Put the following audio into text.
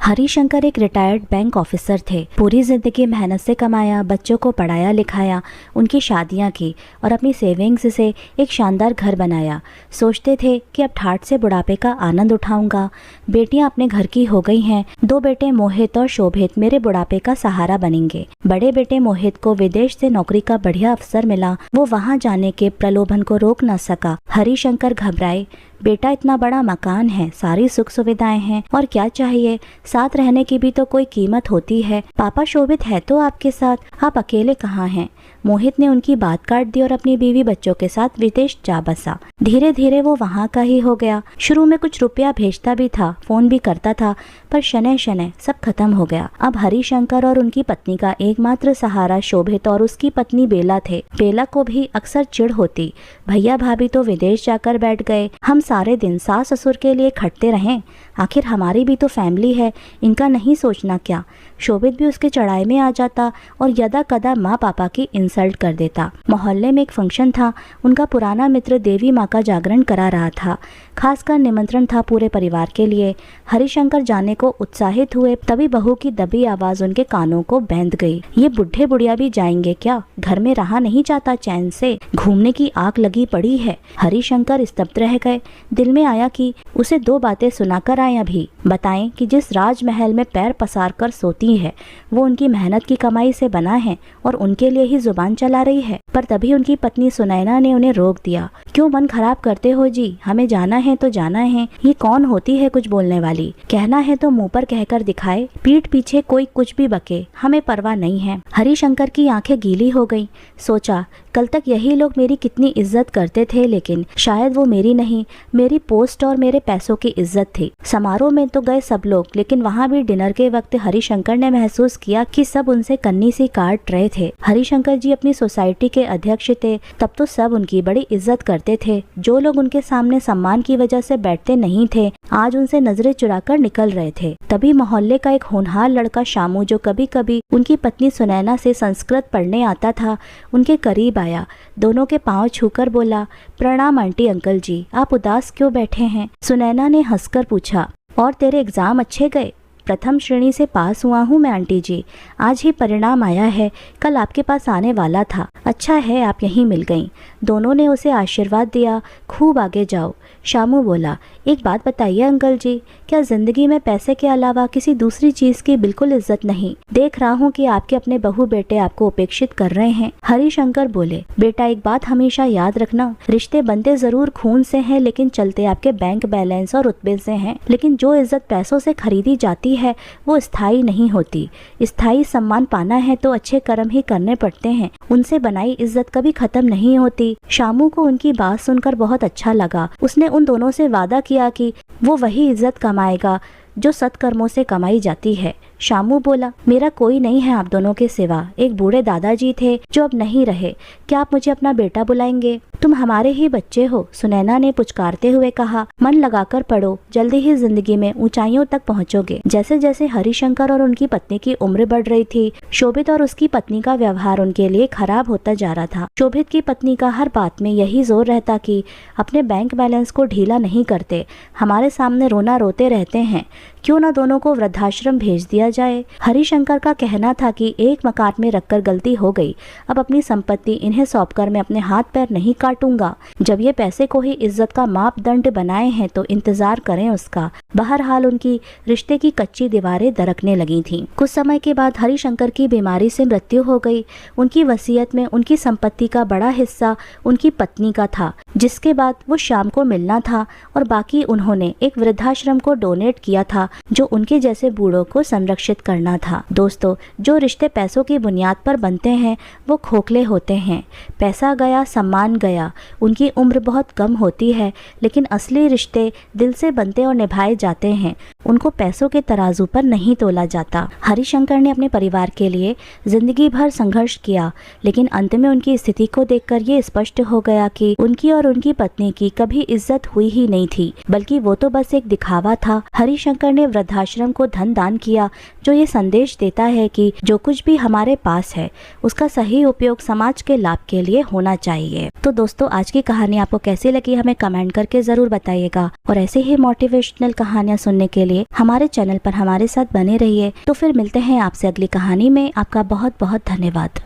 हरिशंकर एक retired bank officer थे। पूरी जिंदगी मेहनत से कमाया, बच्चों को पढ़ाया लिखाया, उनकी शादियां की और अपनी सेविंग्स से एक शानदार घर बनाया। सोचते थे कि अब ठाठ से बुढ़ापे का आनंद उठाऊंगा। बेटियां अपने घर की हो गई हैं। 2 बेटे मोहित और शोभित मेरे बुढ़ापे का सहारा बनेंगे। बड़े बेटे मोहित को विदेश से नौकरी का बढ़िया अवसर मिला। वो वहां जाने के प्रलोभन को रोक न सका। हरिशंकर घबराए। बेटा, इतना बड़ा मकान है, सारी सुख सुविधाएं हैं, और क्या चाहिए? साथ रहने की भी तो कोई कीमत होती है। पापा शोभित है तो आपके साथ, आप अकेले कहाँ हैं? मोहित ने उनकी बात काट दी और अपनी बीवी बच्चों के साथ विदेश जा बसा। धीरे धीरे वो वहाँ का ही हो गया। शुरू में कुछ रुपया भेजता भी था, फोन भी करता था, पर शनै शनै सब खत्म हो गया। अब हरिशंकर और उनकी पत्नी का एकमात्र सहारा शोभित और उसकी पत्नी बेला थे। बेला को भी अक्सर चिढ़ होती, भैया भाभी तो विदेश जाकर बैठ गए, हम सारे दिन सास ससुर के लिए खटते रहें। आखिर हमारी भी तो फैमिली है, इनका नहीं सोचना क्या? शोभित भी उसके चढ़ाई में आ जाता और यदा कदा माँ पापा की इंसल्ट कर देता। मोहल्ले में एक फंक्शन था। उनका पुराना मित्र देवी माँ का जागरण करा रहा था। खासकर निमंत्रण था पूरे परिवार के लिए। हरिशंकर जाने को उत्साहित हुए, तभी बहू की दबी आवाज उनके कानों को बैंध गई। ये बुढ़े बुढ़िया भी जाएंगे क्या? घर में रहा नहीं जाता चैन से, घूमने की आग लगी पड़ी है। हरिशंकर स्तब्ध रह गए। दिल में आया कि उसे 2 बातें सुनाकर आए अभी। बताएं कि जिस राजमहल में पैर पसार कर सोती है वो उनकी मेहनत की कमाई से बना है और उनके लिए ही जुबान चला रही है। पर तभी उनकी पत्नी सुनैना ने उन्हें रोक दिया। क्यों मन खराब करते हो जी? हमें जाना है तो जाना है। ये कौन होती है कुछ बोलने वाली? कहना है तो मुंह पर कहकर दिखाए, पीठ पीछे कोई कुछ भी बके, हमें परवाह नहीं है। हरिशंकर की आंखें गीली हो गईं। सोचा, कल तक यही लोग मेरी कितनी इज्जत करते थे, लेकिन शायद वो मेरी नहीं, मेरी पोस्ट और मेरे पैसों की इज्जत थी। समारोह में तो गए सब लोग, लेकिन वहाँ भी डिनर के वक्त हरिशंकर ने महसूस किया कि सब उनसे कन्नी सी काट रहे थे। हरिशंकर जी अपनी सोसाइटी के अध्यक्ष थे, तब तो सब उनकी बड़ी इज्जत करते थे। जो लोग उनके सामने सम्मान की वजह से बैठते नहीं थे, आज उनसे नजरें चुराकर निकल रहे थे। तभी मोहल्ले का एक होनहार लड़का शामू, जो कभी कभी उनकी पत्नी सुनैना से संस्कृत पढ़ने आता था, उनके करीब आया। दोनों के पांव छूकर बोला, प्रणाम आंटी अंकल जी, आप उदास क्यों बैठे हैं? सुनैना ने हंसकर पूछा, और तेरे एग्जाम अच्छे गए? प्रथम श्रेणी से पास हुआ हूँ मैं आंटी जी, आज ही परिणाम आया है, कल आपके पास आने वाला था। अच्छा है आप यहीं मिल गईं। दोनों ने उसे आशीर्वाद दिया, खूब आगे जाओ। शामू बोला, एक बात बताइए अंकल जी, क्या जिंदगी में पैसे के अलावा किसी दूसरी चीज की बिल्कुल इज्जत नहीं? देख रहा हूँ कि आपके अपने बहू बेटे आपको उपेक्षित कर रहे हैं। हरिशंकर बोले, बेटा एक बात हमेशा याद रखना, रिश्ते बनते जरूर खून से हैं, लेकिन चलते आपके बैंक बैलेंस और रुतबे से हैं। लेकिन जो इज्जत पैसों से खरीदी जाती है वो स्थायी नहीं होती। स्थायी सम्मान पाना है तो अच्छे कर्म ही करने पड़ते हैं, उनसे बनाई इज्जत कभी खत्म नहीं होती। शामू को उनकी बात सुनकर बहुत अच्छा लगा। उसने उन दोनों से वादा किया कि वो वही इज्जत कमाएगा जो सत्कर्मों से कमाई जाती है। शामू बोला, मेरा कोई नहीं है आप दोनों के सिवा। एक बूढ़े दादाजी थे जो अब नहीं रहे, क्या आप मुझे अपना बेटा बुलाएंगे? तुम हमारे ही बच्चे हो, सुनैना ने पुचकारते हुए कहा। मन लगाकर पढ़ो, जल्दी ही जिंदगी में ऊंचाइयों तक पहुंचोगे। जैसे जैसे हरिशंकर और उनकी पत्नी की उम्र बढ़ रही थी, शोभित और उसकी पत्नी का व्यवहार उनके लिए खराब होता जा रहा था। शोभित की पत्नी का हर बात में यही जोर रहता कि अपने बैंक बैलेंस को ढीला नहीं करते, हमारे सामने रोना रोते रहते हैं, क्यों न दोनों को वृद्धाश्रम भेज दिया जाए। हरिशंकर का कहना था कि एक मकान में रखकर गलती हो गई, अब अपनी संपत्ति इन्हें सौंपकर मैं अपने हाथ पैर नहीं काटूंगा। जब ये पैसे को ही इज्जत का मापदंड बनाए हैं तो इंतजार करें उसका। बहरहाल उनकी रिश्ते की कच्ची दीवारें दरकने लगी थीं। कुछ समय के बाद हरिशंकर की बीमारी से मृत्यु हो गई। उनकी वसीयत में उनकी संपत्ति का बड़ा हिस्सा उनकी पत्नी का था, जिसके बाद वो शाम को मिलना था, और बाकी उन्होंने एक वृद्धाश्रम को डोनेट किया था जो उनके जैसे बूढ़ों को संरक्षित करना था। दोस्तों, जो रिश्ते पैसों की बुनियाद पर बनते हैं वो खोखले होते हैं। पैसा गया, सम्मान गया, उनकी उम्र बहुत कम होती है, लेकिन असली रिश्ते दिल से बनते और निभाए जाते हैं, उनको पैसों के तराजू पर नहीं तोला जाता। हरिशंकर ने अपने परिवार के लिए जिंदगी भर संघर्ष किया, लेकिन अंत में उनकी स्थिति को देखकर ये स्पष्ट हो गया कि उनकी और उनकी पत्नी की कभी इज्जत हुई ही नहीं थी, बल्कि वो तो बस एक दिखावा था। हरिशंकर ने उन्होंने वृद्धाश्रम को धन दान किया, जो ये संदेश देता है कि जो कुछ भी हमारे पास है उसका सही उपयोग समाज के लाभ के लिए होना चाहिए। तो दोस्तों, आज की कहानी आपको कैसी लगी हमें कमेंट करके ज़रूर बताइएगा, और ऐसे ही मोटिवेशनल कहानियाँ सुनने के लिए हमारे चैनल पर हमारे साथ बने रहिए। तो फिर मिलते हैं आपसे अगली कहानी में। आपका बहुत बहुत धन्यवाद।